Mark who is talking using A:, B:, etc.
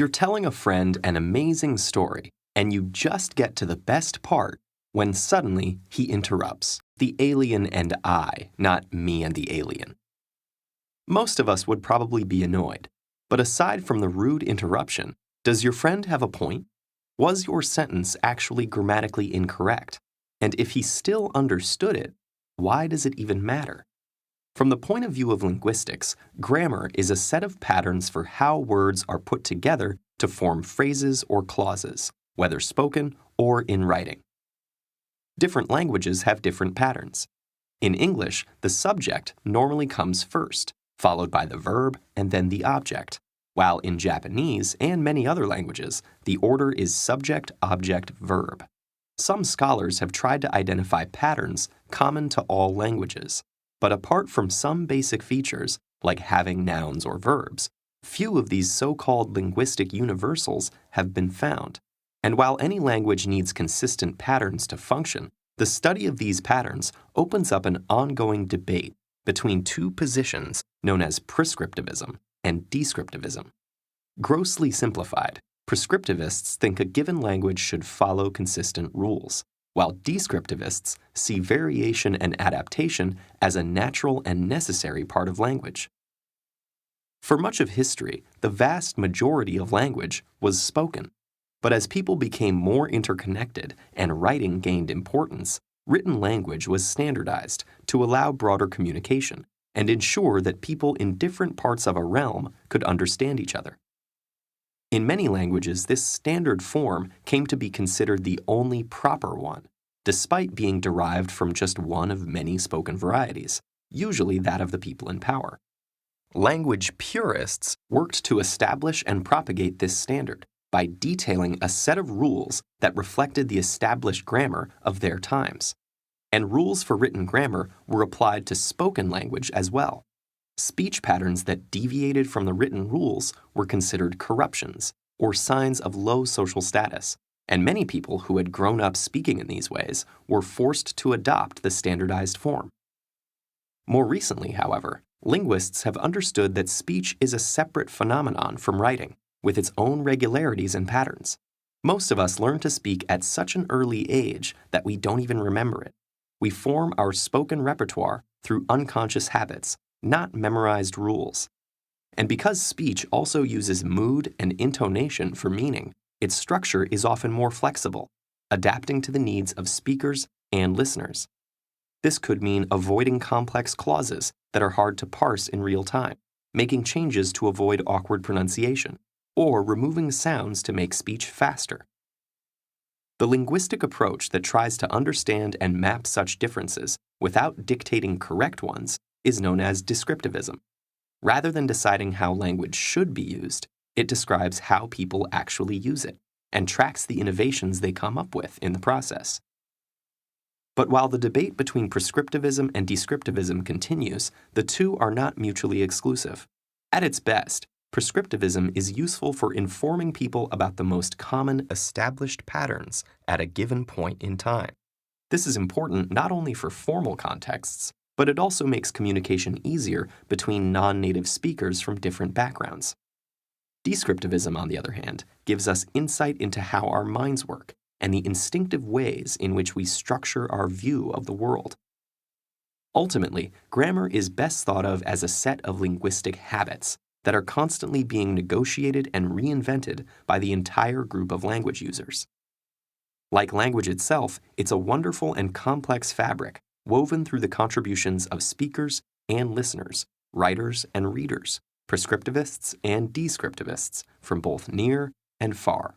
A: You're telling a friend an amazing story, and you just get to the best part when suddenly he interrupts. The alien and I, not me and the alien. Most of us would probably be annoyed, but aside from the rude interruption, does your friend have a point? Was your sentence actually grammatically incorrect? And if he still understood it, why does it even matter? From the point of view of linguistics, grammar is a set of patterns for how words are put together to form phrases or clauses, whether spoken or in writing. Different languages have different patterns. In English, the subject normally comes first, followed by the verb and then the object, while in Japanese and many other languages, the order is subject, object, verb. Some scholars have tried to identify patterns common to all languages, but apart from some basic features, like having nouns or verbs, few of these so-called linguistic universals have been found. And while any language needs consistent patterns to function, the study of these patterns opens up an ongoing debate between two positions known as prescriptivism and descriptivism. Grossly simplified, prescriptivists think a given language should follow consistent rules, while descriptivists see variation and adaptation as a natural and necessary part of language. For much of history, the vast majority of language was spoken. But as people became more interconnected and writing gained importance, written language was standardized to allow broader communication and ensure that people in different parts of a realm could understand each other. In many languages, this standard form came to be considered the only proper one, despite being derived from just one of many spoken varieties, usually that of the people in power. Language purists worked to establish and propagate this standard by detailing a set of rules that reflected the established grammar of their times. And rules for written grammar were applied to spoken language as well. Speech patterns that deviated from the written rules were considered corruptions, or signs of low social status, and many people who had grown up speaking in these ways were forced to adopt the standardized form. More recently, however, linguists have understood that speech is a separate phenomenon from writing, with its own regularities and patterns. Most of us learn to speak at such an early age that we don't even remember it. We form our spoken repertoire through unconscious habits, not memorized rules. And because speech also uses mood and intonation for meaning, its structure is often more flexible, adapting to the needs of speakers and listeners. This could mean avoiding complex clauses that are hard to parse in real time, making changes to avoid awkward pronunciation, or removing sounds to make speech faster. The linguistic approach that tries to understand and map such differences without dictating correct ones is known as descriptivism. Rather than deciding how language should be used, it describes how people actually use it and tracks the innovations they come up with in the process. But while the debate between prescriptivism and descriptivism continues, the two are not mutually exclusive. At its best, prescriptivism is useful for informing people about the most common established patterns at a given point in time. This is important not only for formal contexts, but it also makes communication easier between non-native speakers from different backgrounds. Descriptivism, on the other hand, gives us insight into how our minds work and the instinctive ways in which we structure our view of the world. Ultimately, grammar is best thought of as a set of linguistic habits that are constantly being negotiated and reinvented by the entire group of language users. Like language itself, it's a wonderful and complex fabric woven through the contributions of speakers and listeners, writers and readers, prescriptivists and descriptivists from both near and far.